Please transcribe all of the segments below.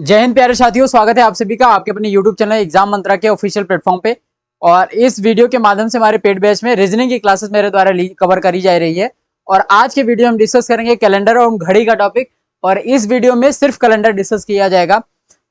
जय हिंद प्यारे साथियों, स्वागत है आप सभी का आपके अपने YouTube चैनल एग्जाम मंत्रा के ऑफिशियल प्लेटफॉर्म पे। और इस वीडियो के माध्यम से हमारे पेड बैच में रीजनिंग की क्लासेस मेरे द्वारा कवर करी जा रही है। और आज के वीडियो हम डिस्कस करेंगे कैलेंडर और घड़ी का टॉपिक। और इस वीडियो में सिर्फ कैलेंडर डिस्कस किया जाएगा।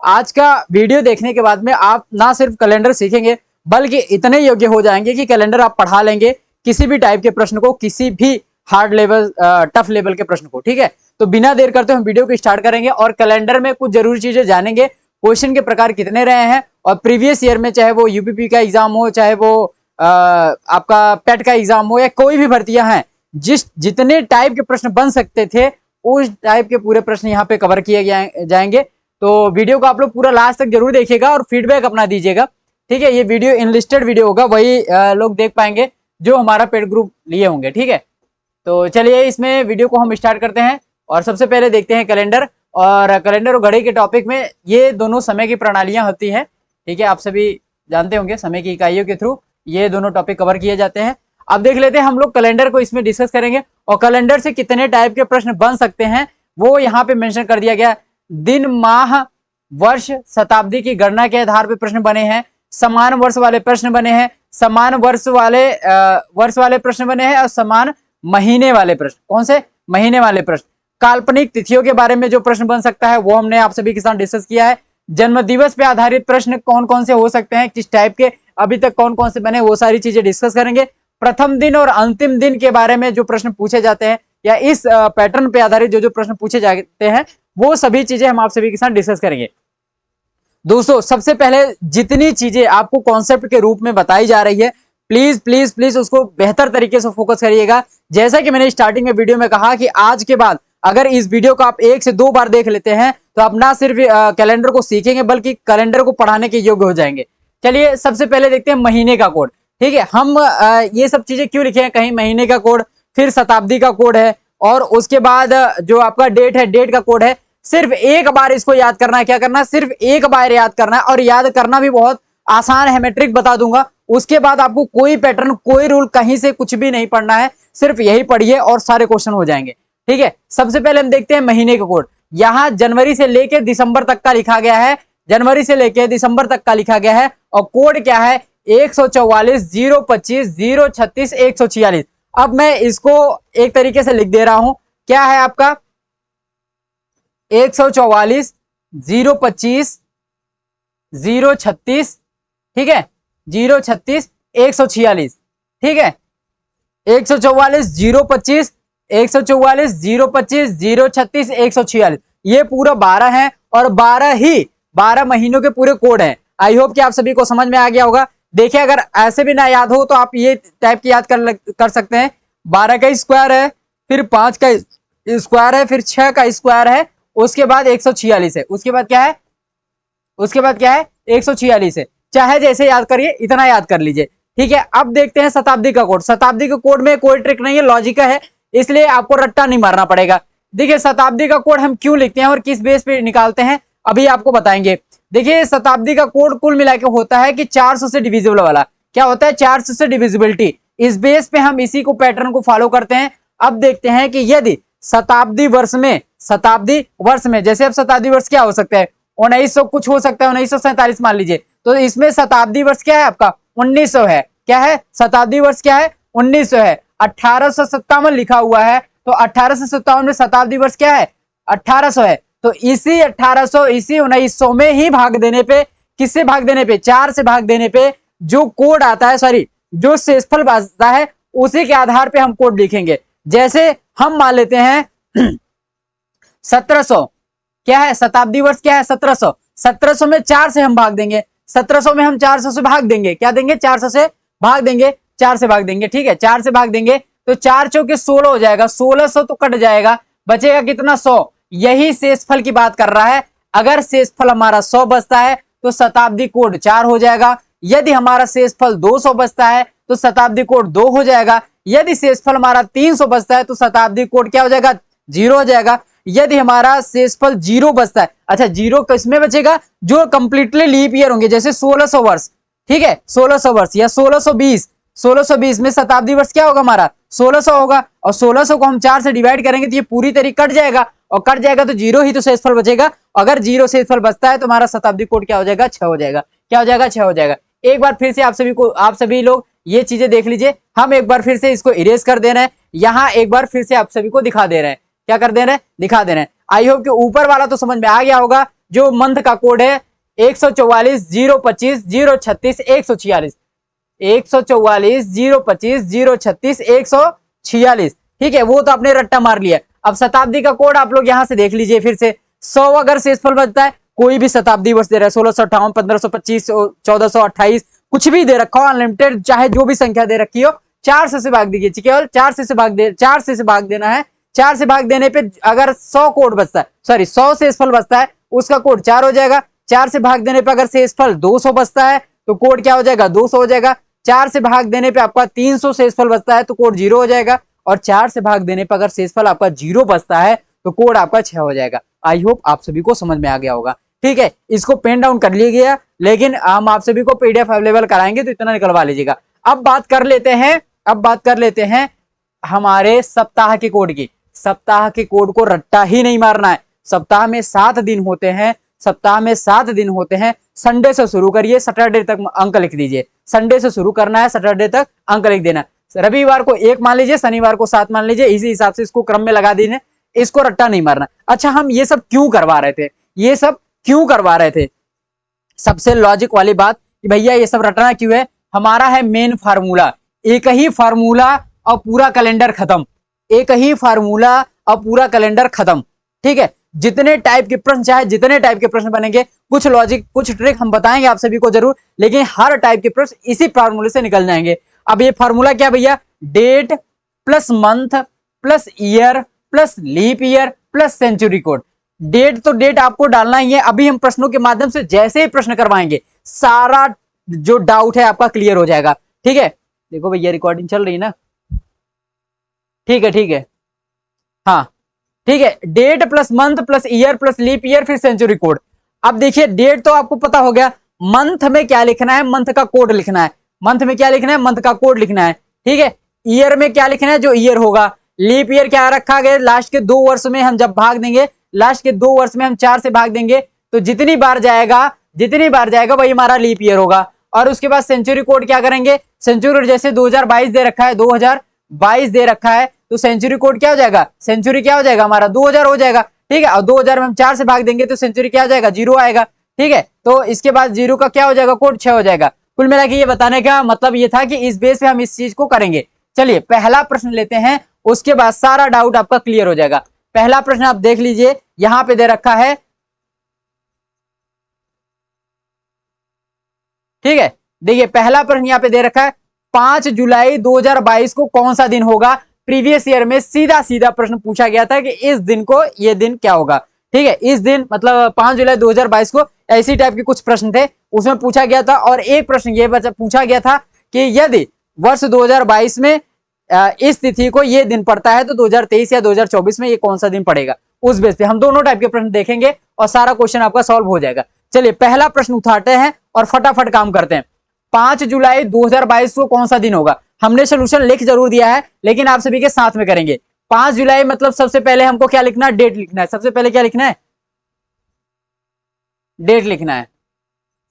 आज का वीडियो देखने के बाद में आप ना सिर्फ कैलेंडर सीखेंगे बल्कि इतने योग्य हो जाएंगे कि कैलेंडर आप पढ़ा लेंगे किसी भी टाइप के प्रश्न को, किसी भी हार्ड लेवल टफ लेवल के प्रश्न को। ठीक है, तो बिना देर करते हम वीडियो को स्टार्ट करेंगे और कैलेंडर में कुछ जरूरी चीजें जानेंगे। क्वेश्चन के प्रकार कितने रहे हैं और प्रीवियस ईयर में चाहे वो यूपीपी का एग्जाम हो, चाहे वो आपका पेट का एग्जाम हो या कोई भी भर्तियां हैं, जितने टाइप के प्रश्न बन सकते थे उस टाइप के पूरे प्रश्न यहाँ पे कवर किए जाएंगे। तो वीडियो को आप लोग पूरा लास्ट तक जरूर देखिएगा और फीडबैक अपना दीजिएगा। ठीक है, ये वीडियो इनलिस्टेड वीडियो होगा, वही लोग देख पाएंगे जो हमारा पेड ग्रुप लिए होंगे। ठीक है, तो चलिए इसमें वीडियो को हम स्टार्ट करते हैं। और सबसे पहले देखते हैं कैलेंडर। और कैलेंडर और घड़ी के टॉपिक में ये दोनों समय की प्रणालियां होती हैं। ठीक है, आप सभी जानते होंगे समय की इकाइयों के थ्रू ये दोनों टॉपिक कवर किए जाते हैं। अब देख लेते हैं हम लोग कैलेंडर को इसमें डिस्कस करेंगे और कैलेंडर से कितने टाइप के प्रश्न बन सकते हैं वो यहाँ पे मेंशन कर दिया गया। दिन, माह, वर्ष, शताब्दी की गणना के आधार पर प्रश्न बने हैं। समान वर्ष वाले प्रश्न बने हैं, समान वर्ष वाले प्रश्न बने हैं और समान महीने वाले प्रश्न। कौन से? महीने वाले प्रश्न। काल्पनिक तिथियों के बारे में जो प्रश्न बन सकता है वो हमने आप सभी के साथ डिस्कस किया है। जन्म दिवस पे आधारित प्रश्न कौन कौन से हो सकते हैं, किस टाइप के, अभी तक कौन कौन से बने, वो सारी चीजें डिस्कस करेंगे। प्रथम दिन और अंतिम दिन के बारे में जो प्रश्न पूछे जाते हैं या इस पैटर्न पे आधारित जो प्रश्न पूछे जाते हैं वो सभी चीजें हम आप सभी के साथ डिस्कस करेंगे। दोस्तों, सबसे पहले जितनी चीजें आपको कॉन्सेप्ट के रूप में बताई जा रही है प्लीज प्लीज प्लीज उसको बेहतर तरीके से फोकस करिएगा। जैसा कि मैंने स्टार्टिंग में वीडियो में कहा कि आज के बाद अगर इस वीडियो को आप 1 से 2 बार देख लेते हैं तो आप ना सिर्फ कैलेंडर को सीखेंगे बल्कि कैलेंडर को पढ़ाने के योग्य हो जाएंगे। चलिए सबसे पहले देखते हैं महीने का कोड। ठीक है, हम ये सब चीजें क्यों लिखे हैं, कहीं महीने का कोड, फिर शताब्दी का कोड है और उसके बाद जो आपका डेट है, डेट का कोड है। सिर्फ एक बार इसको याद करना है। क्या करना है? सिर्फ एक बार याद करना है और याद करना भी बहुत आसान है। मैं ट्रिक बता दूंगा, उसके बाद आपको कोई पैटर्न, कोई रूल कहीं से कुछ भी नहीं पढ़ना है, सिर्फ यही पढ़िए और सारे क्वेश्चन हो जाएंगे। ठीक है, सबसे पहले हम देखते हैं महीने का कोड। यहां जनवरी से लेकर दिसंबर तक का लिखा गया है, जनवरी से लेकर दिसंबर तक का लिखा गया है। और कोड क्या है? 144 025 036 146। अब मैं इसको एक तरीके से लिख दे रहा हूं। क्या है आपका? 144 025 036, ठीक है, 036 146। ठीक है, 144 025 144 025 036 146, ये पूरा 12 है और 12 महीनों के पूरे कोड हैं। आई होप कि आप सभी को समझ में आ गया होगा। देखिए, अगर ऐसे भी ना याद हो तो आप ये टाइप की याद कर सकते हैं। 12 का स्क्वायर है, फिर 5 का स्क्वायर है, फिर 6 का स्क्वायर है, उसके बाद 146 है, उसके बाद क्या है? उसके बाद क्या है? 146 है। चाहे जैसे याद करिए, इतना याद कर लीजिए। ठीक है, अब देखते हैं शताब्दी का कोड। शताब्दी के कोड में कोई ट्रिक नहीं है, लॉजिक है, इसलिए आपको रट्टा नहीं मारना पड़ेगा। देखिए, शताब्दी का कोड हम क्यों लिखते हैं और किस बेस पे निकालते हैं अभी आपको बताएंगे। देखिए, शताब्दी का कोड कुल मिलाकर होता है कि 400 से डिविजिबल वाला। क्या होता है? 400 से डिविजिबिलिटी। इस बेस पे हम इसी को पैटर्न को फॉलो करते हैं। अब देखते हैं कि यदि शताब्दी वर्ष में जैसे अब शताब्दी वर्ष क्या हो सकता है? 1900 कुछ हो सकता है, 1947 मान लीजिए, तो इसमें शताब्दी वर्ष क्या है आपका? 1900 है। क्या है? शताब्दी वर्ष क्या है? 1900 है। 1857 लिखा हुआ है, तो 1857 में शताब्दी वर्ष क्या है? 1800 है। तो इसी 1800, इसी 1900 में ही भाग देने पे, किससे भाग देने पे? 4 से भाग देने पे जो कोड आता है, सॉरी, जो शेषफल आता है, उसी के आधार पे हम कोड लिखेंगे। जैसे हम मान लेते हैं 1700, क्या है? शताब्दी वर्ष क्या है? 1700। 1700 में 4 से हम भाग देंगे, 1700 में हम 400 से भाग देंगे। क्या देंगे? 400 से भाग देंगे, 4 से भाग देंगे। ठीक है, 4 से भाग देंगे तो 4 चौके 16 हो जाएगा, 1600 तो कट जाएगा, बचेगा कितना? 100। यही शेषफल की बात कर रहा है। अगर शेषफल हमारा 100 बचता है तो शताब्दी कोड 4 हो जाएगा। यदि हमारा शेषफल 200 बचता है तो शताब्दी कोड 2 हो जाएगा। यदि शेषफल हमारा 300 बचता है तो शताब्दी कोड क्या हो जाएगा? 0 हो जाएगा। यदि हमारा शेषफल 0 बचता है, अच्छा 0 किसमें बचेगा? जो कंप्लीटली लीप ईयर होंगे, जैसे 1600 वर्ष। ठीक है, 1600 वर्ष या 1620, 1620 में शताब्दी वर्ष क्या होगा हमारा 1600 होगा, और 1600 को हम 4 से डिवाइड करेंगे तो ये पूरी तरीके कट जाएगा, और कट जाएगा तो जीरो ही तो शेषफल बचेगा। अगर जीरो शेषफल बचता है तो हमारा शताब्दी कोड क्या हो जाएगा 6 हो जाएगा। क्या हो जाएगा 6 हो जाएगा। एक बार फिर से आप सभी लोग ये चीजें देख लीजिए। हम एक बार फिर से इसको इरेज कर दे रहे हैं, यहाँ एक बार फिर से आप सभी को दिखा दे रहे हैं। क्या कर दे रहे हैं, दिखा दे रहे हैं। आई होप कि ऊपर वाला तो समझ में आ गया होगा। जो मंथ का कोड है 144 025 036 146, 144 025 036 146, ठीक है, वो तो आपने रट्टा मार लिया। अब शताब्दी का कोड आप लोग यहां से देख लीजिए फिर से। 100 अगर शेषफल बचता है, कोई भी शताब्दी वर्ष दे रहा है 1658 1525 1428 कुछ भी दे रखा हो, अनलिमिटेड चाहे जो भी संख्या दे रखी हो, 4 से भाग दीजिए। केवल 4 से भाग देना है। 4 से भाग देने पे अगर 100 कोड बचता है, सॉरी 100 शेषफल बचता है, उसका कोड 4 हो जाएगा। 4 से भाग देने पे अगर शेषफल 200 बचता है तो कोड क्या हो जाएगा 200 हो जाएगा। 4 से भाग देने पे आपका 300 शेषफल बचता है तो कोड 0 हो जाएगा, और 4 से भाग देने पे अगर शेषफल आपका 0 बचता है तो कोड आपका 6 हो जाएगा। आई होप आप सभी को समझ में आ गया होगा। ठीक है, इसको पेन डाउन कर लिया गया, लेकिन हम आप सभी को पीडीएफ अवेलेबल कराएंगे तो इतना निकलवा लीजिएगा। अब बात कर लेते हैं हमारे सप्ताह के कोड की। सप्ताह के कोड को रट्टा ही नहीं मारना है। सप्ताह में 7 दिन होते हैं, संडे से शुरू करिए, सैटरडे तक अंक लिख दीजिए। संडे से शुरू करना है, सैटरडे तक अंक लिख देना। रविवार को 1 मान लीजिए, शनिवार को 7 मान लीजिए, इसी हिसाब से इसको क्रम में लगा दीजिए। इसको रट्टा नहीं मारना। अच्छा, हम ये सब क्यों करवा रहे थे? सबसे लॉजिक वाली बात कि भैया ये सब रटना क्यों है? हमारा है मेन फार्मूला, एक ही फार्मूला और पूरा कैलेंडर खत्म। ठीक है, जितने टाइप के प्रश्न चाहे जितने टाइप के प्रश्न बनेंगे, कुछ लॉजिक कुछ ट्रिक हम बताएंगे आप सभी को जरूर, लेकिन हर टाइप के प्रश्न इसी फार्मूले से निकल जाएंगे। अब ये फार्मूला क्या भैया? Date plus month plus year plus leap year plus century code. Date तो डेट आपको डालना ही है। अभी हम प्रश्नों के माध्यम से जैसे ही प्रश्न करवाएंगे, सारा जो डाउट है आपका क्लियर हो जाएगा। ठीक है, देखो भैया रिकॉर्डिंग चल रही है ना? ठीक है, हाँ ठीक है। Date plus month plus year plus leap year फिर सेंचुरी कोड। अब देखिए, डेट तो आपको पता हो गया, मंथ में क्या लिखना है? मंथ का कोड लिखना है। मंथ में क्या लिखना है? मंथ का कोड लिखना है। ठीक है, ईयर में क्या लिखना है? जो ईयर होगा। लीप ईयर क्या रखा गया? लास्ट के 2 वर्ष में हम जब भाग देंगे, लास्ट के 2 वर्ष में हम 4 से भाग देंगे तो जितनी बार जाएगा वही हमारा लीप ईयर होगा। और उसके बाद सेंचुरी कोड क्या करेंगे? सेंचुरी जैसे 2022 दे रखा है, 2022 दे रखा है, तो सेंचुरी कोड क्या हो जाएगा? सेंचुरी क्या हो जाएगा हमारा? 2000 हो जाएगा। ठीक है, और 2000 में हम 4 से भाग देंगे तो सेंचुरी क्या हो जाएगा? 0 आएगा। ठीक है, तो इसके बाद 0 का क्या हो जाएगा? कोड 6 हो जाएगा। कुल मिला के ये बताने का मतलब ये था कि इस बेस पे हम इस चीज को करेंगे। चलिए पहला प्रश्न लेते हैं, उसके बाद सारा डाउट आपका क्लियर हो जाएगा। पहला प्रश्न आप देख लीजिए, यहां पे दे रखा है। ठीक है, देखिए पहला प्रश्न यहां पे दे रखा है, 5 जुलाई 2022 को कौन सा दिन होगा? प्रीवियस ईयर में सीधा प्रश्न पूछा गया था कि इस दिन को ये दिन क्या होगा। ठीक है, इस दिन मतलब 5 जुलाई 2022 को ऐसी टाइप के कुछ प्रश्न थे, उसमें पूछा गया था। और एक प्रश्न ये पूछा गया था कि यदि वर्ष 2022 में इस तिथि को ये दिन पड़ता है तो 2023 या 2024 में ये कौन सा दिन पड़ेगा? उस बेस पे हम दोनों टाइप के प्रश्न देखेंगे और सारा क्वेश्चन आपका सॉल्व हो जाएगा। चलिए पहला प्रश्न उठाते हैं और फटाफट काम करते हैं। 5 जुलाई 2022 को कौन सा दिन होगा? हमने सोल्यूशन लिख जरूर दिया है, लेकिन आप सभी के साथ में करेंगे। 5 जुलाई मतलब सबसे पहले हमको क्या लिखना है? डेट लिखना है। सबसे पहले क्या लिखना है? डेट लिखना है।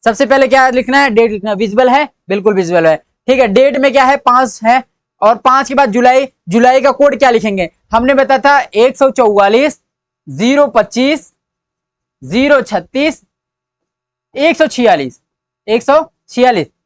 सबसे पहले क्या लिखना है? डेट लिखना है। विजुअल है? बिल्कुल विजुअल है। ठीक है, डेट में क्या है? 5 है, और 5 के बाद जुलाई का कोड क्या लिखेंगे? हमने बताया था 144 025 036 146।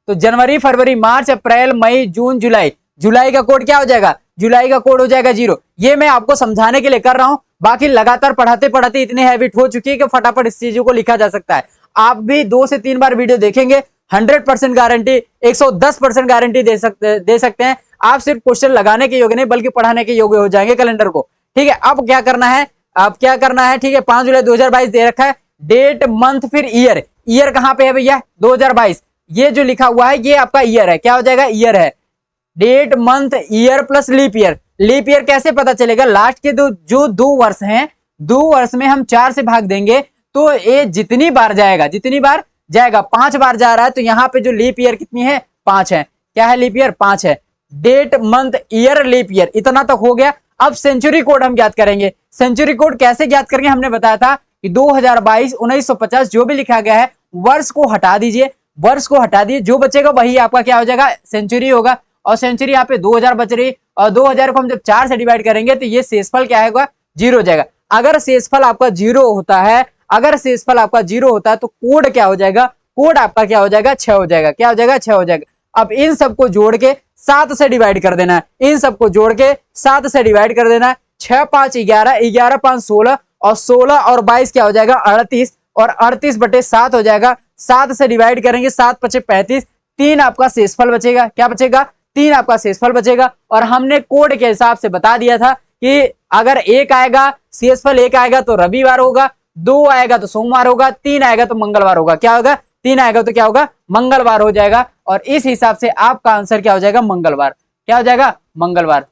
तो जनवरी फरवरी मार्च अप्रैल मई जून जुलाई का कोड क्या हो जाएगा? जुलाई का कोड हो जाएगा 0। ये मैं आपको समझाने के लिए कर रहा हूं, बाकी लगातार पढ़ाते इतने हैबिट हो चुकी है कि फटाफट इस चीजों को लिखा जा सकता है। आप भी 2 से 3 बार वीडियो देखेंगे, 100% गारंटी, 110% गारंटी दे सकते हैं। आप सिर्फ क्वेश्चन लगाने के योग्य नहीं बल्कि पढ़ाने के योग्य हो जाएंगे कैलेंडर को। ठीक है, अब क्या करना है? ठीक है, 5 जुलाई 2022 दे रखा है। डेट मंथ फिर ईयर कहां पे है भैया? 2022। ये जो लिखा हुआ है ये आपका ईयर है। क्या हो जाएगा? ईयर है। Date month year plus leap year. Leap year कैसे पता चलेगा? लास्ट के जो 2 वर्ष हैं, 2 वर्ष में हम 4 से भाग देंगे तो ये जितनी बार जाएगा 5 बार जा रहा है, तो यहाँ पे जो लीप ईयर कितनी है? 5 है। क्या है लीप ईयर 5 है। Date month year leap year इतना तक हो गया। अब सेंचुरी कोड हम ज्ञात करेंगे। सेंचुरी कोड कैसे ज्ञात करेंगे हमने बताया था कि 2022 1950 जो भी लिखा गया है वर्ष को हटा दीजिए, वर्ष को हटा दिए, जो बचेगा वही आपका क्या हो जाएगा सेंचुरी होगा। और सेंचुरी यहाँ पे 2000 बच रही और 2000 को हम जब 4 से डिवाइड करेंगे तो ये शेषफल क्या होगा 0 हो जाएगा। अगर शेषफल आपका 0 होता है, अगर शेषफल आपका 0 होता है तो कोड क्या हो जाएगा, कोड आपका क्या हो जाएगा 6 हो जाएगा। क्या हो जाएगा 6 हो जाएगा। अब इन सबको जोड़ के 7 से डिवाइड कर देना है, इन सबको जोड़ के 7 से डिवाइड कर देना है। 6 5 11, 11 5 16 और 16 और 22 क्या हो जाएगा 38 और 38 बटे 7 हो जाएगा। 7 से डिवाइड करेंगे 7 5 35, 3 आपका शेषफल बचेगा। क्या बचेगा 3 आपका शेषफल बचेगा। और हमने कोड के हिसाब से बता दिया था कि अगर 1 आएगा शेषफल 1 आएगा तो रविवार होगा, 2 आएगा तो सोमवार होगा, 3 आएगा तो मंगलवार होगा। क्या होगा 3 आएगा तो क्या होगा मंगलवार हो जाएगा। और इस हिसाब से आपका आंसर क्या हो जाएगा मंगलवार। क्या हो जाएगा मंगलवार।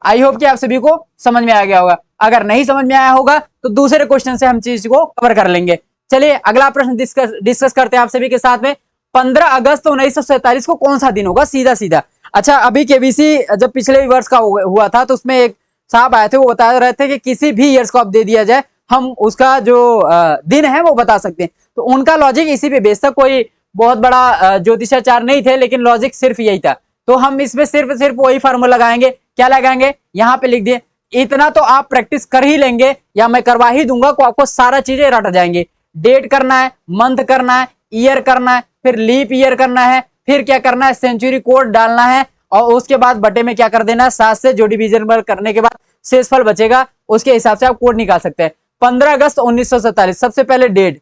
आई होप कि आप सभी को समझ में आ गया होगा। अगर नहीं समझ में आया होगा तो दूसरे क्वेश्चन से हम चीज को कवर कर लेंगे। चलिए अगला प्रश्न डिस्कस करते हैं आप सभी के साथ में। 15 अगस्त 1947 को कौन सा दिन होगा सीधा सीधा। अच्छा अभी केबीसी जब पिछले वर्ष का हुआ था तो उसमें एक साहब आए थे, वो बता रहे थे कि किसी भी ईयर्स को आप दे दिया जाए हम उसका जो दिन है वो बता सकते हैं। तो उनका लॉजिक इसी पे बेस्ड था, कोई बहुत बड़ा ज्योतिषाचार्य नहीं थे लेकिन लॉजिक सिर्फ यही था। तो हम इसमें सिर्फ वही फार्मूला लगाएंगे। क्या लगाएंगे यहाँ पे लिख दिए। इतना तो आप प्रैक्टिस कर ही लेंगे या मैं करवा ही दूंगा को आपको सारा चीजें रट जाएंगे। डेट करना है, मंथ करना है, ईयर करना है, फिर लीप ईयर करना है, फिर क्या करना है सेंचुरी कोड डालना है और उसके बाद बटे में क्या कर देना है 7 से जो डिविजन करने के बाद शेषफल बचेगा उसके हिसाब से आप कोड निकाल सकते हैं। 15 अगस्त 1947 सबसे पहले डेट,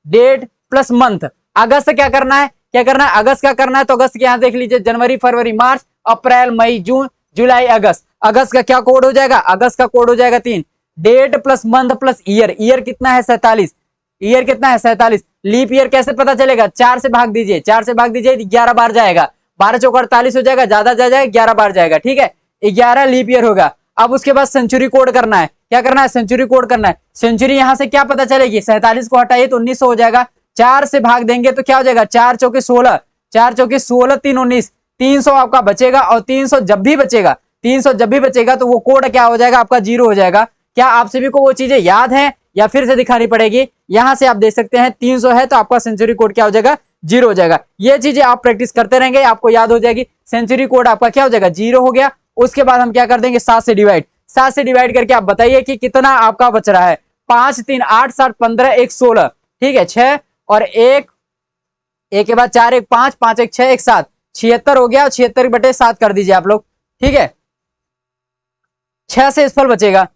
डेट प्लस मंथ। अगस्त क्या करना है, क्या करना है अगस्त क्या करना है तो अगस्त के यहाँ देख लीजिए जनवरी फरवरी मार्च अप्रैल मई जून जुलाई अगस्त। अगस्त का क्या कोड हो जाएगा, अगस्त का कोड हो जाएगा 3। Date plus month plus year, year कितना है 47, ईयर कितना है 47। लीप ईयर कैसे पता चलेगा 4 से भाग दीजिए, 4 से भाग दीजिए 11 बार जाएगा, 12 चौक 48 हो जाएगा, ज्यादा जाएगा 11 बार जाएगा। ठीक है 11 लीप ईयर होगा। अब उसके बाद सेंचुरी कोड करना है। क्या करना है सेंचुरी कोड करना है। सेंचुरी यहां से क्या पता चलेगी 47 को हटाइए तो 1900 हो जाएगा। 4 से भाग देंगे तो क्या हो जाएगा 4 चौके 16, 4 चौके 16 3 19, 300 आपका बचेगा। और 300 जब भी बचेगा, 300 जब भी बचेगा तो वो कोड क्या हो जाएगा आपका 0 हो जाएगा। क्या आप सभी को वो चीजें याद है या फिर से दिखानी पड़ेगी। यहां से आप देख सकते हैं 300 है तो आपका सेंचुरी कोड क्या हो जाएगा 0 हो जाएगा। ये चीजें आप प्रैक्टिस करते रहेंगे आपको याद हो जाएगी। सेंचुरी कोड आपका क्या हो जाएगा 0 हो गया। उसके बाद हम क्या कर देंगे 7 से डिवाइड, 7 से डिवाइड करके आप बताइए कि कितना आपका बच रहा है। 5 3 8 7 15 1 16, ठीक है 6 और 1 1 के बाद 4 1 5 5 1 6 1 7, 76 हो गया। 76 बटे 7 कर दीजिए आप लोग। ठीक है 6 से शेषफल बचेगा,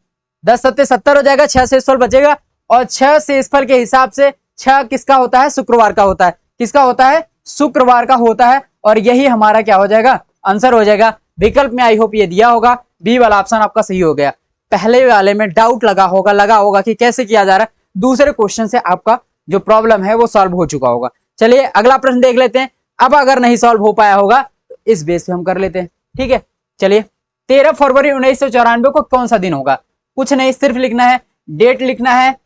10 7 70 हो जाएगा। 6 से शेषफल बचेगा और 6 से शेषफल के हिसाब से 6 किसका होता है शुक्रवार का होता है। किसका होता है शुक्रवार का होता है। और यही हमारा क्या हो जाएगा आंसर हो जाएगा। विकल्प में आई होप ये दिया होगा, बी वाला ऑप्शन आपका सही हो गया। पहले वाले में डाउट लगा होगा कि कैसे किया जा रहा है। दूसरे क्वेश्चन से आपका जो प्रॉब्लम है वो सॉल्व हो चुका होगा। चलिए अगला प्रश्न देख लेते हैं। अब अगर नहीं सॉल्व हो पाया होगा तो इस बेस पे हम कर लेते हैं। ठीक है चलिए 13 फरवरी 1994 को कौन सा दिन होगा। कुछ नहीं सिर्फ लिखना है, डेट लिखना है,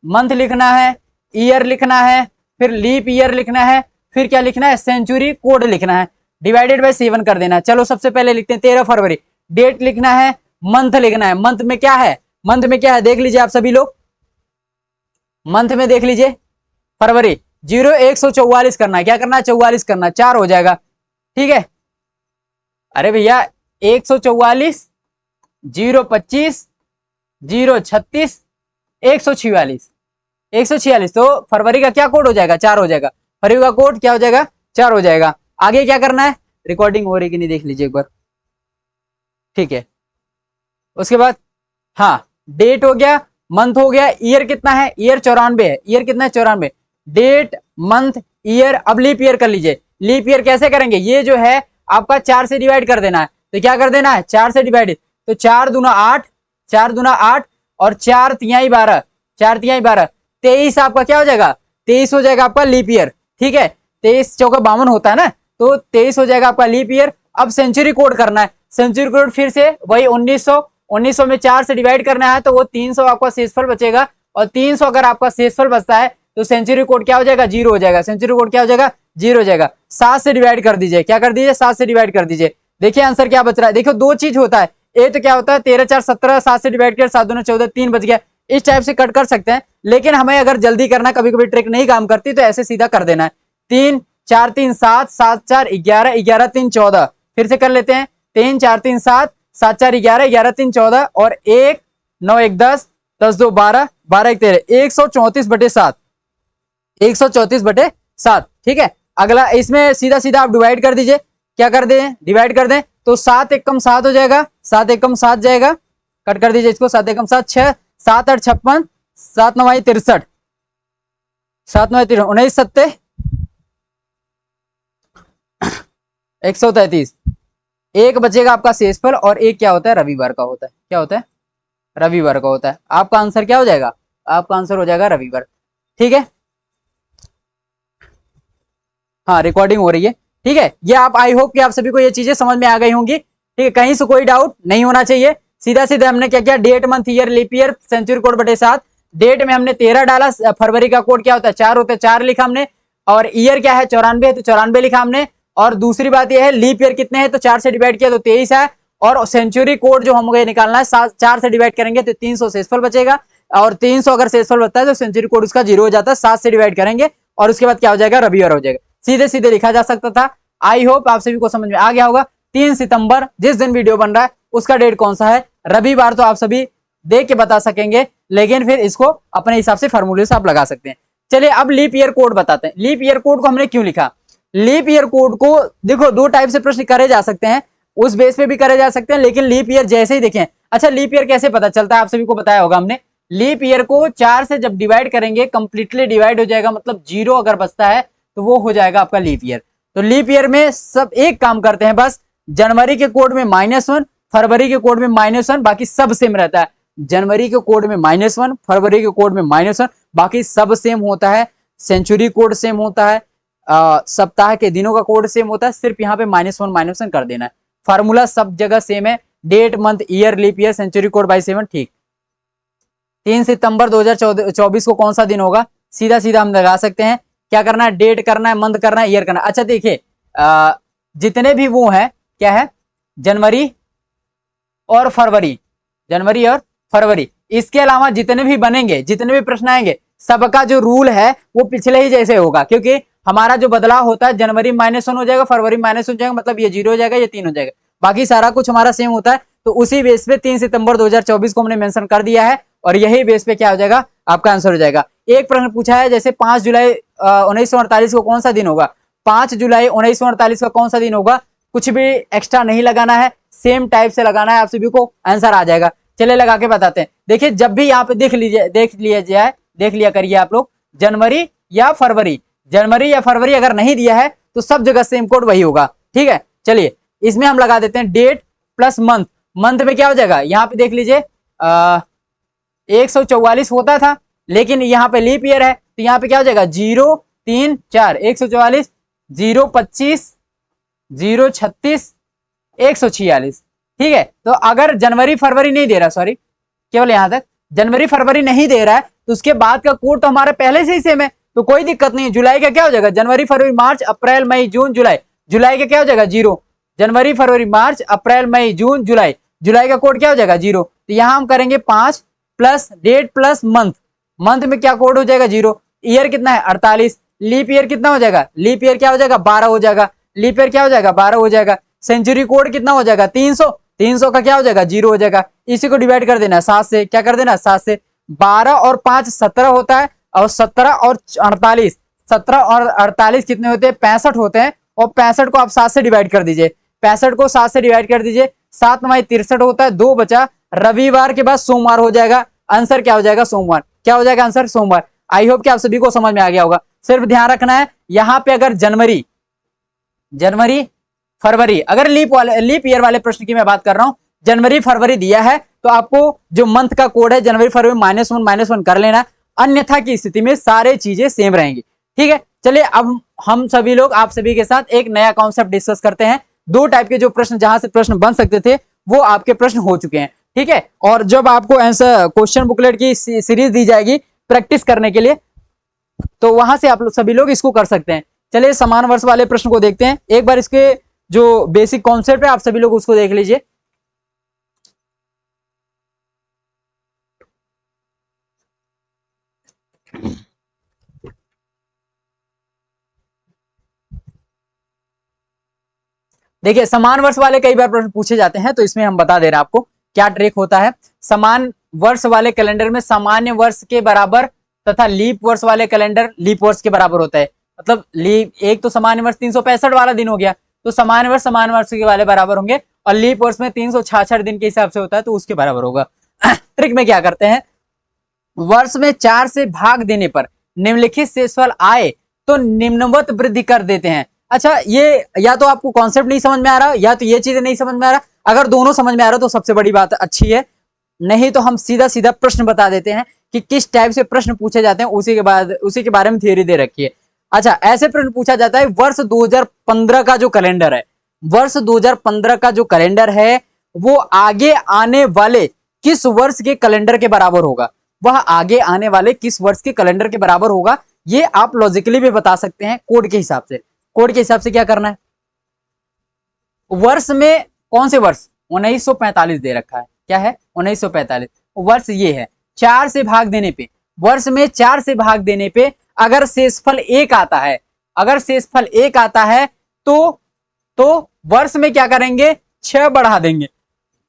मंथ लिखना है, ईयर लिखना है, फिर लीप ईयर लिखना है, फिर क्या लिखना है सेंचुरी कोड लिखना है, डिवाइडेड बाय 7 कर देना है। चलो सबसे पहले लिखते हैं 13 फरवरी। डेट लिखना है, मंथ लिखना है। मंथ में क्या है, मंथ में क्या है देख लीजिए आप सभी लोग। मंथ में देख लीजिए फरवरी 0 144 करना है। क्या करना है 44 करना है, 4 हो जाएगा। ठीक है अरे भैया 144 0 25 0 36 146 146 तो फरवरी का क्या कोड हो जाएगा 4 हो जाएगा। फरवरी का कोड क्या हो जाएगा 4 हो जाएगा। आगे क्या करना है रिकॉर्डिंग हो रही कि नहीं देख लीजिए एक बार। ठीक है उसके बाद हाँ डेट हो गया, मंथ हो गया, ईयर कितना है ईयर 94 है। ईयर कितना है 94। Date month year. अब लीप ईयर कर लीजिए। लीप ईयर कैसे करेंगे, ये जो है आपका 4 से डिवाइड कर देना है। तो क्या कर देना है 4 से डिवाइड तो 4 दूना 8, 4 दूना 8 और 4 तिहाई 12, 4 तिहाई 12 23 आपका क्या हो जाएगा 23 हो जाएगा आपका लीप ईयर। ठीक है 23 चौका 52 होता है ना तो 23 हो जाएगा आपका लीप ईयर। अब सेंचुरी कोड करना है। सेंचुरी कोड फिर से वही 1900 में 4 से डिवाइड करना है तो वो 300 आपका शेषफल बचेगा। और 300 अगर आपका शेषफल बचता है तो सेंचुरी कोड क्या हो जाएगा, 0 हो जाएगा। सेंचुरी कोड क्या हो जाएगा, 0 हो जाएगा। 7 से डिवाइड कर दीजिए, क्या कर दीजिए, 7 से डिवाइड कर दीजिए। देखिए आंसर क्या बच रहा है। देखो दो चीज होता है, एक तो क्या होता है 13 4 17, 7 से डिवाइड किया 7 दूनी 14, 3 बच गया। इस टाइप से कट कर सकते हैं, लेकिन हमें अगर जल्दी करना, कभी कभी ट्रिक नहीं काम करती, तो ऐसे सीधा कर देना है। 3 4 3 7, 7 4 11, 11 3 14। फिर से कर लेते हैं, 3 4 3 7, 7 4 11, 11 3 14 और 1 9 1 10, 10 2 12, 12 1 13, 134/7, 134/7। ठीक है, अगला इसमें सीधा सीधा आप डिवाइड कर दीजिए, क्या कर दें, डिवाइड कर दें, तो 7 एकम 7 हो जाएगा, 7 एकम 7 जाएगा, कट कर दीजिए इसको, 7 एकम 7 6, 7 8 56, 7 9 63, 7 9 63, 19 7 133। एक बचेगा आपका शेषफल और एक क्या होता है, रविवार का होता है। क्या होता है, रविवार का होता है। आपका आंसर क्या हो जाएगा, आपका आंसर हो जाएगा रविवार। ठीक है, हाँ रिकॉर्डिंग हो रही है। ठीक है, ये आप, आई होप कि आप सभी को ये चीजें समझ में आ गई होंगी। ठीक है, कहीं से कोई डाउट नहीं होना चाहिए। सीधा सीधा हमने क्या किया, date month year leap year century code बटे 7। डेट में हमने 13 डाला, फरवरी का कोड क्या होता है 4 होता है, 4 लिखा हमने, और ईयर क्या है 94 है तो 94 लिखा हमने। और दूसरी बात यह है लीप ईयर कितने हैं, तो 4 से डिवाइड किया तो 23 है। और सेंचुरी कोड जो हमको निकालना है 4 से डिवाइड करेंगे तो 300 शेषफल बचेगा, और 300 अगर शेषफल बचता है तो सेंचुरी कोड उसका 0 हो जाता है। 7 से डिवाइड करेंगे और उसके बाद क्या हो जाएगा, रविवार हो जाएगा। सीधे सीधे लिखा जा सकता था। आई होप आप सभी को समझ में आ गया होगा। 3 सितंबर जिस दिन वीडियो बन रहा है उसका डेट कौन सा है, रविवार, तो आप सभी देख के बता सकेंगे, लेकिन फिर इसको अपने हिसाब से फॉर्मूले से आप लगा सकते हैं। चलिए अब लीप ईयर कोड बताते हैं। लीप ईयर कोड को हमने क्यों लिखा, लीप ईयर कोड को देखो दो टाइप से प्रश्न करे जा सकते हैं, उस बेस पे भी करे जा सकते हैं, लेकिन लीप ईयर जैसे ही देखें। अच्छा, लीप ईयर कैसे पता चलता है, आप सभी को बताया होगा हमने। लीप ईयर को 4 से जब डिवाइड करेंगे, कंप्लीटली डिवाइड हो जाएगा, मतलब 0 अगर बचता है तो वो हो जाएगा आपका लीप ईयर। तो लीप ईयर में सब एक काम करते हैं बस, जनवरी के कोड में -1, फरवरी के कोड में -1, बाकी सब सेम रहता है। जनवरी के कोड में -1, फरवरी के कोड में -1, बाकी सब सेम होता है। सेंचुरी कोड सेम होता है, सप्ताह के दिनों का कोड सेम होता है, सिर्फ यहाँ पे -1 कर देना है। फार्मूला सब जगह सेम है, date month year leap year century code by 7। ठीक, 3 सितंबर 2024 को कौन सा दिन होगा, सीधा सीधा हम लगा सकते हैं। क्या करना है, डेट करना है, मंथ करना है, ईयर करना है। अच्छा देखिए, जितने भी वो है क्या है, जनवरी और फरवरी, जनवरी और फरवरी, इसके अलावा जितने भी बनेंगे, जितने भी प्रश्न आएंगे, सबका जो रूल है वो पिछले ही जैसे होगा, क्योंकि हमारा जो बदलाव होता है, जनवरी -1 हो जाएगा, फरवरी -1 हो जाएगा, मतलब ये 0 हो जाएगा, ये 3 हो जाएगा, बाकी सारा कुछ हमारा सेम होता है। तो उसी बेस पे 3 सितंबर 2024 को हमने मेंशन कर दिया है, और यही बेस पे क्या हो जाएगा, आपका आंसर हो जाएगा। एक प्रश्न पूछा है, जैसे 5 जुलाई 1948 को कौन सा दिन होगा, 5 जुलाई 1948 का कौन सा दिन होगा, कुछ भी एक्स्ट्रा नहीं लगाना है, सेम टाइप से लगाना है, आप सभी को आंसर आ जाएगा। चलिए लगा के बताते हैं। देखिए जब भी यहाँ पे देख लिया करिए आप लोग, जनवरी या फरवरी, जनवरी या फरवरी अगर नहीं दिया है तो सब जगह सेम कोड वही होगा। ठीक है, चलिए इसमें हम लगा देते हैं डेट प्लस मंथ। मंथ में क्या हो जाएगा, यहाँ पे देख लीजिए 144 होता था, लेकिन यहाँ पे लीप ईयर है तो यहाँ पे क्या हो जाएगा 0 3 4, 144, 0 25, 0 36, 146। ठीक है, तो अगर जनवरी फरवरी नहीं दे रहा, सॉरी केवल यहां तक जनवरी फरवरी नहीं दे रहा है, तो उसके बाद का कोड तो हमारा पहले से ही सेम है, तो कोई दिक्कत नहीं। जुलाई का क्या हो जाएगा, जनवरी फरवरी मार्च अप्रैल मई जून जुलाई, जुलाई का क्या हो जाएगा 0, जनवरी फरवरी मार्च अप्रैल मई जून जुलाई, जुलाई का कोड क्या हो जाएगा 0। तो यहां हम करेंगे 5 plus date plus month, month में क्या कोड हो जाएगा 0, ईयर कितना है 48, लीप ईयर कितना हो जाएगा, लीप ईयर क्या हो जाएगा 12 हो जाएगा, लीप ईयर क्या हो जाएगा 12 हो जाएगा। सेंचुरी कोड कितना हो जाएगा 300, 300 का क्या हो जाएगा 0 हो जाएगा। इसी को डिवाइड कर देना 7 से, क्या कर देना 7 से, 12 और 5 17 होता है, और 17 और 48, 17 और 48 कितने होते हैं 65 होते हैं, और 65 को आप 7 से डिवाइड कर दीजिए, 65 को 7 से डिवाइड कर दीजिए, 7 9 63 होता है, 2 बचा, रविवार के बाद सोमवार हो जाएगा। आंसर क्या हो जाएगा सोमवार, क्या हो जाएगा आंसर सोमवार। आई होप कि आप सभी को समझ में आ गया होगा। सिर्फ ध्यान रखना है यहाँ पे अगर जनवरी फरवरी, अगर लीप ईयर वाले प्रश्न की मैं बात कर रहा हूं, जनवरी फरवरी दिया है तो आपको जो मंथ का कोड है जनवरी फरवरी -1 कर लेना, अन्यथा की स्थिति में सारे चीजें सेम रहेंगी। ठीक है, चलिए अब हम सभी लोग आप सभी के साथ एक नया कॉन्सेप्ट डिस्कस करते हैं। दो टाइप के जो प्रश्न, जहां से प्रश्न बन सकते थे वो आपके प्रश्न हो चुके हैं। ठीक है, और जब आपको आंसर क्वेश्चन बुकलेट की सीरीज दी जाएगी प्रैक्टिस करने के लिए, तो वहां से आप लोग सभी लोग इसको कर सकते हैं। चलिए समान वर्ष वाले प्रश्न को देखते हैं एक बार। इसके जो बेसिक कॉन्सेप्ट है आप सभी लोग उसको देख लीजिए। देखिए समान वर्ष वाले कई बार प्रश्न पूछे जाते हैं, तो इसमें हम बता दे रहे हैं आपको क्या ट्रिक होता है। समान वर्ष वाले कैलेंडर में सामान्य वर्ष के बराबर तथा लीप वर्ष वाले कैलेंडर लीप वर्ष के बराबर होता है। मतलब लीप एक तो सामान्य वर्ष 365 वाला दिन हो गया, तो सामान्य वर्ष के वाले बराबर होंगे, और लीप वर्ष में 366 दिन के हिसाब से होता है तो उसके बराबर होगा। ट्रिक में क्या करते हैं, वर्ष में 4 से भाग देने पर निम्नलिखित शेषफल आए तो निम्नवत वृद्धि कर देते हैं। अच्छा, ये या तो आपको कॉन्सेप्ट नहीं समझ में आ रहा या तो ये चीजें नहीं समझ में आ रहा। अगर दोनों समझ में आ रहा तो सबसे बड़ी बात अच्छी है, नहीं तो हम सीधा सीधा प्रश्न बता देते हैं कि किस टाइप से प्रश्न पूछे जाते हैं, उसी के बारे में थियरी दे रखी है। अच्छा, ऐसे प्रश्न पूछा जाता है वर्ष 2015 का जो कैलेंडर है, वर्ष 2015 का जो कैलेंडर है वो आगे आने वाले किस वर्ष के कैलेंडर के बराबर होगा, वह आगे आने वाले किस वर्ष के कैलेंडर के बराबर होगा। ये आप लॉजिकली भी बता सकते हैं कोड के हिसाब से। कोड के हिसाब से क्या करना है, वर्ष में कौन से वर्ष 1945 दे रखा है, क्या है 1945 वर्ष ये है। 4 से भाग देने पे, वर्ष में 4 से भाग देने पे अगर शेषफल 1 आता है, अगर शेषफल 1 आता है तो वर्ष में क्या करेंगे 6 बढ़ा देंगे,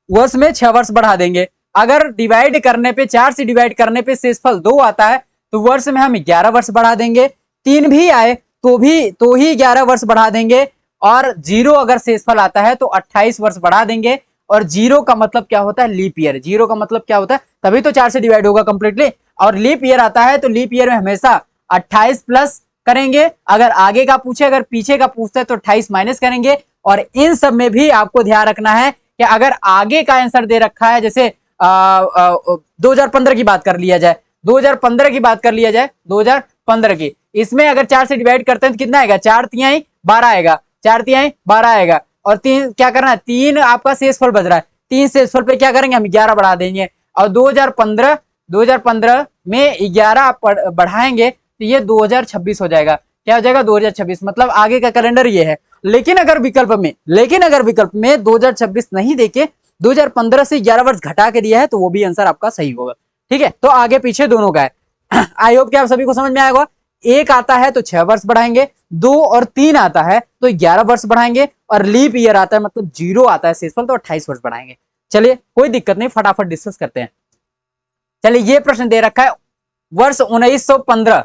वर्ष में 6 वर्ष बढ़ा देंगे। अगर डिवाइड करने पे 4 से डिवाइड करने पे शेषफल 2 आता है तो वर्ष में हम 11 वर्ष बढ़ा देंगे। 3 भी आए तो ही 11 वर्ष बढ़ा देंगे, और 0 अगर शेषफल आता है तो 28 वर्ष बढ़ा देंगे। और 0 का मतलब क्या होता है, लीप ईयर। 0 का मतलब क्या होता है, तभी तो 4 से डिवाइड होगा कंप्लीटली। और लीप ईयर आता है तो लीप ईयर में हमेशा 28 प्लस करेंगे, अगर आगे का पूछे, अगर पीछे का पूछता है तो 28 माइनस करेंगे। और इन सब में भी आपको ध्यान रखना है कि अगर आगे का आंसर दे रखा है, जैसे 2015 की बात कर लिया जाए, 2015 की बात कर लिया जाए, 2015 की, इसमें अगर 4 से डिवाइड करते हैं तो कितना आएगा, 4 तिहाई 12 आएगा, 4 तिहाई 12 आएगा। और 3 क्या करना है, 3 आपका शेषफल बच रहा है, 3 शेषफल पे क्या करेंगे हम 11 बढ़ा देंगे। और 2015 में 11 आप बढ़ाएंगे तो ये 2026 हो जाएगा। क्या हो जाएगा 2026, मतलब आगे का कैलेंडर ये है। लेकिन अगर विकल्प में 2026 नहीं देके 2015 से 11 वर्ष घटा के दिया है तो वो भी आंसर आपका सही होगा। ठीक है, तो आगे पीछे दोनों का है। आई होप कि आप सभी को समझ में आएगा। 1 आता है तो 6 वर्ष बढ़ाएंगे, 2 और 3 आता है तो 11 वर्ष बढ़ाएंगे, और लीप ईयर आता है मतलब 0 आता है शेषफल तो 28 वर्ष बढ़ाएंगे। चलिए कोई दिक्कत नहीं, फटाफट डिस्कस करते हैं। चलिए ये प्रश्न दे रखा है वर्ष 1915,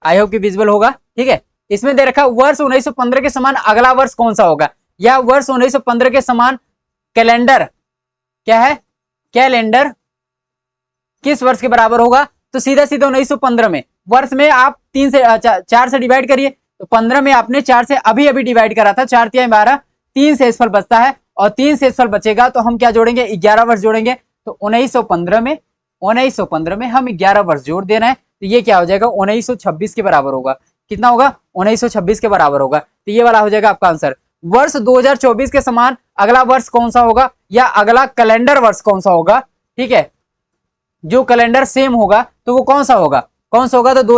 आई होप कि विजुअल होगा। ठीक है, इसमें दे रखा है वर्ष 1915 के समान अगला वर्ष कौन सा होगा, या वर्ष 1915 के समान कैलेंडर क्या है, कैलेंडर किस वर्ष के बराबर होगा। तो सीधा सीधा 1915 में वर्ष में आप 4 से डिवाइड करिए, तो 15 में आपने 4 से अभी डिवाइड करा था, 4 तिहाई 12, 3 शेषफल बचता है, और 3 शेषफल बचेगा तो हम क्या जोड़ेंगे 11 वर्ष जोड़ेंगे। तो 1915 में हम 11 वर्ष जोड़ देना है, तो ये क्या हो जाएगा 1926 के बराबर होगा। कितना होगा 1926 के बराबर होगा, तो ये वाला हो जाएगा आपका आंसर। वर्ष 2024 के समान अगला वर्ष कौन सा होगा, या अगला कैलेंडर वर्ष कौन सा होगा। ठीक है, जो कैलेंडर सेम होगा तो वो कौन सा होगा, तो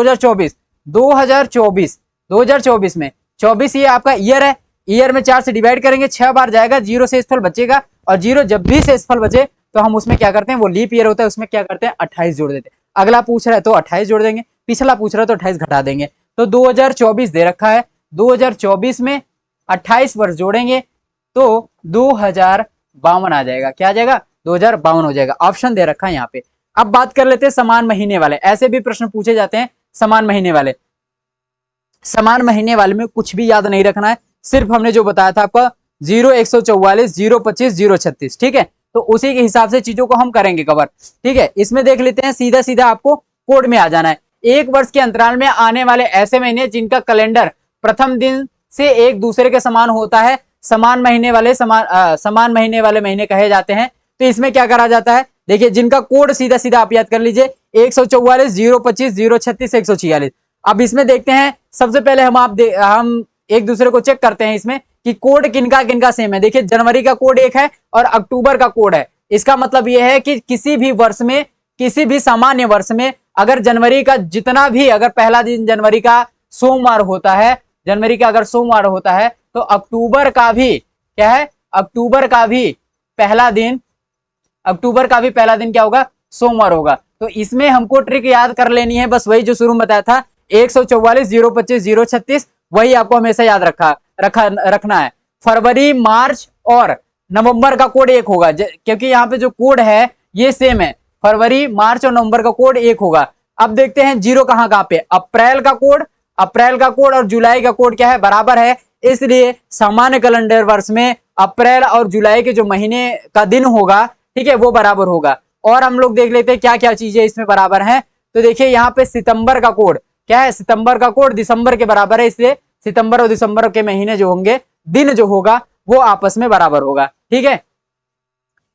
2024 में 24 ये आपका ईयर है, ईयर में 4 से डिवाइड करेंगे, 6 बार जाएगा, 0 शेषफल बचेगा, और 0 जब भी शेषफल बचे तो हम उसमें क्या करते हैं, वो लीप ईयर होता है उसमें क्या करते हैं 28 जोड़ देते हैं। अगला पूछ रहा है तो 28 जोड़ देंगे, पिछला पूछ रहा है तो 28 घटा देंगे। तो 2024 दे रखा है, 2024 में 28 वर्ष जोड़ेंगे तो 2052 आ जाएगा। क्या आ जाएगा 2052 हो जाएगा, ऑप्शन दे रखा है यहाँ पे। अब बात कर लेते हैं समान महीने वाले, ऐसे भी प्रश्न पूछे जाते हैं समान महीने वाले। समान महीने वाले में कुछ भी याद नहीं रखना है, सिर्फ हमने जो बताया था आपका 0, 144, 0, 25, 0, 36। ठीक है, तो उसी के हिसाब से चीजों को हम करेंगे कवर। ठीक है, इसमें देख लेते हैं, सीधा सीधा आपको कोड में आ जाना है। 1 वर्ष के अंतराल में आने वाले ऐसे महीने जिनका कैलेंडर प्रथम दिन से एक दूसरे के समान होता है, समान महीने वाले महीने कहे जाते हैं। तो इसमें क्या करा जाता है, देखिए जिनका कोड सीधा सीधा आप याद कर लीजिए, 144, 0, 25, 0, 36, 146। अब इसमें देखते हैं, सबसे पहले हम एक दूसरे को चेक करते हैं इसमें कि कोड किनका किनका सेम है। देखिए जनवरी का कोड एक है और अक्टूबर का कोड है। इसका मतलब यह है कि किसी भी वर्ष में, किसी भी सामान्य वर्ष में अगर जनवरी का जितना भी, अगर पहला दिन जनवरी का सोमवार होता है, जनवरी का अगर सोमवार होता है, तो अक्टूबर का भी क्या है, अक्टूबर का भी पहला दिन, अक्टूबर का भी पहला दिन क्या होगा, सोमवार होगा। तो इसमें हमको ट्रिक याद कर लेनी है, बस वही जो शुरू में बताया था 144 025 036, वही आपको हमेशा याद रखना है। फरवरी, मार्च और नवंबर का कोड एक होगा, क्योंकि यहाँ पे जो कोड है ये सेम है, फरवरी, मार्च और नवंबर का कोड एक होगा। अब देखते हैं जीरो कहाँ पे, अप्रैल का कोड, अप्रैल का कोड और जुलाई का कोड क्या है, बराबर है। इसलिए सामान्य कैलेंडर वर्ष में अप्रैल और जुलाई के जो महीने का दिन होगा, ठीक है, वो बराबर होगा। और हम लोग देख लेते हैं क्या क्या चीजें इसमें बराबर हैं। तो देखिए यहाँ पे सितंबर का कोड क्या है, सितंबर का कोड दिसंबर के बराबर है, इसलिए सितंबर और दिसंबर के महीने जो होंगे, दिन जो होगा वो आपस में बराबर होगा, ठीक है।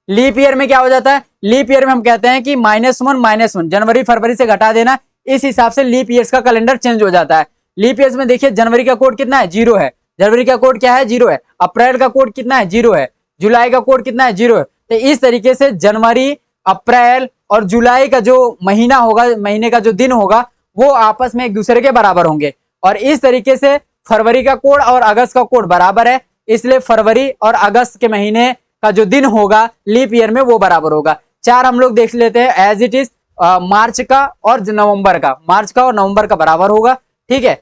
लीप ईयर में क्या हो जाता है, लीप ईयर में हम कहते हैं कि -1 जनवरी फरवरी से घटा देना, इस हिसाब से लीप ईयर्स का कैलेंडर चेंज हो जाता है। लीप ईयर्स में देखिए जनवरी का कोड कितना है, 0 है, जनवरी का कोड क्या है, 0 है। अप्रैल का कोड कितना है, 0 है। जुलाई का कोड कितना है, 0 है। तो इस तरीके से जनवरी, अप्रैल और जुलाई का जो महीना होगा, महीने का जो दिन होगा, वो आपस में एक दूसरे के बराबर होंगे। और इस तरीके से फरवरी का कोड और अगस्त का कोड बराबर है, इसलिए फरवरी और अगस्त के महीने का जो दिन होगा लीप ईयर में वो बराबर होगा। चार हम लोग देख लेते हैं एज इट इज, मार्च का और नवंबर का, मार्च का और नवंबर का बराबर होगा, ठीक है।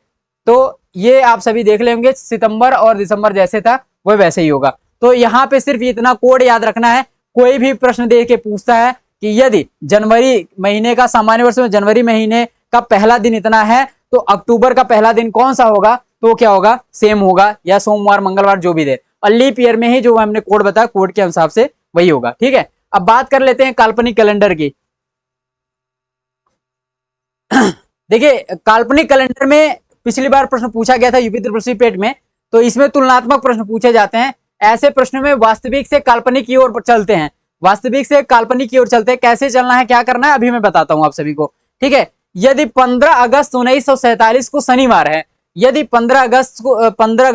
तो ये आप सभी देख लेंगे, सितंबर और दिसंबर जैसे था वो वैसे ही होगा। तो यहाँ पे सिर्फ इतना कोड याद रखना है। कोई भी प्रश्न दे के पूछता है कि यदि जनवरी महीने का, सामान्य वर्ष में जनवरी महीने का पहला दिन इतना है, तो अक्टूबर का पहला दिन कौन सा होगा, तो क्या होगा, सेम होगा, या सोमवार, मंगलवार जो भी दे। और लीप ईयर में ही जो हमने कोड बताया, कोड के हिसाब से वही होगा, ठीक है। अब बात कर लेते हैं काल्पनिक कैलेंडर की। देखिए काल्पनिक कैलेंडर में पिछली बार प्रश्न पूछा गया था यूपी त्रिपुरा पेट में, तो इसमें तुलनात्मक प्रश्न पूछे जाते हैं। ऐसे प्रश्नों में वास्तविक से काल्पनिक की ओर चलते हैं, वास्तविक से काल्पनिक की ओर चलते हैं। कैसे चलना है, क्या करना है, अभी मैं बताता हूं आप सभी को, ठीक है। यदि 15 अगस्त 1947 को शनिवार है, यदि 15 अगस्त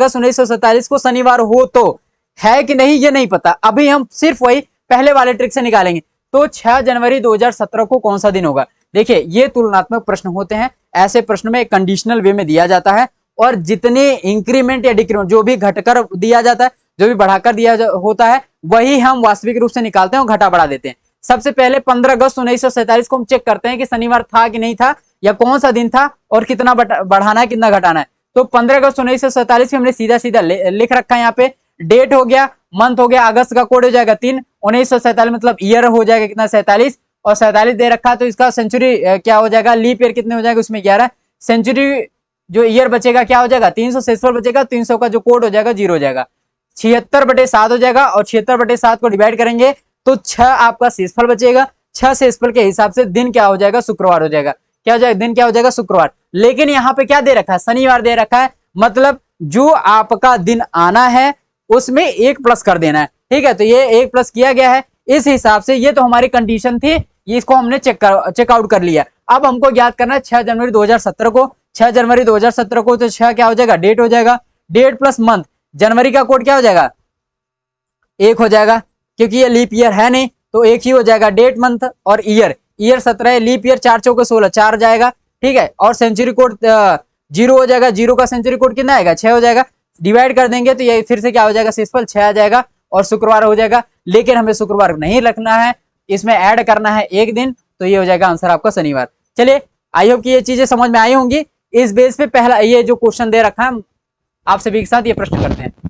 1947 को शनिवार हो, तो है कि नहीं ये नहीं पता, अभी हम सिर्फ वही पहले वाले ट्रिक से निकालेंगे। तो 6 जनवरी 2017 को कौन सा दिन होगा। देखिए ये तुलनात्मक प्रश्न होते हैं। ऐसे प्रश्न में कंडीशनल वे में दिया जाता है, और जितने इंक्रीमेंट या डिक्रीमेंट, जो भी घटकर दिया जाता है, जो भी बढ़ाकर दिया होता है, वही हम वास्तविक रूप से निकालते हैं और घटा बढ़ा देते हैं। सबसे पहले 15 अगस्त 1947 को हम चेक करते हैं कि शनिवार था कि नहीं था, या कौन सा दिन था और कितना बढ़ाना है, कितना घटाना है। तो 15 अगस्त 1947 हमने सीधा सीधा लिख रखा है। यहाँ पे डेट हो गया, मंथ हो गया, अगस्त का कोड हो जाएगा 3, 1947 मतलब ईयर हो जाएगा कितना, 47, और 47 दे रखा है, तो इसका सेंचुरी क्या हो जाएगा, लीप ईयर कितने हो जाएगा, उसमें 11 सेंचुरी जो ईयर बचेगा क्या हो जाएगा, 300 शेषफल बचेगा, 300 का जो कोड हो जाएगा 0 हो जाएगा, 76/7 हो जाएगा, और 76/7 को डिवाइड करेंगे तो 6 आपका शेषफल बचेगा। 6 शेषफल के हिसाब से दिन क्या हो जाएगा, शुक्रवार हो जाएगा। क्या हो जाएगा, दिन क्या हो जाएगा, शुक्रवार। लेकिन यहाँ पे क्या दे रखा है, शनिवार दे रखा है, मतलब जो आपका दिन आना है उसमें 1 प्लस कर देना है, ठीक है। तो ये 1 प्लस किया गया है। इस हिसाब से ये तो हमारी कंडीशन थी, इसको हमने चेकआउट कर लिया। अब हमको याद करना है 6 जनवरी 2017 को, 6 जनवरी 2017 को, तो 6 क्या हो जाएगा, डेट हो जाएगा, डेट प्लस मंथ, जनवरी का कोड क्या हो जाएगा, 1 हो जाएगा, क्योंकि ये लीप ईयर है नहीं, तो 1 ही हो जाएगा। डेट, मंथ और ईयर, ईयर 17 है, लीप ईयर 4 चौके 16, 4 जाएगा, ठीक है। और सेंचुरी कोड 0 हो जाएगा, 0 का सेंचुरी कोड कितना आएगा, 6 हो जाएगा। डिवाइड कर देंगे तो ये फिर से क्या हो जाएगा, शेषफल 6 आ जाएगा, और शुक्रवार हो जाएगा। लेकिन हमें शुक्रवार नहीं रखना है, इसमें ऐड करना है 1 दिन, तो ये हो जाएगा आंसर आपका शनिवार। चलिए, आई होप कि ये चीजें समझ में आई होंगी। इस बेस पे पहला ये जो क्वेश्चन दे रखा है, आप सभी के साथ ये प्रश्न करते हैं।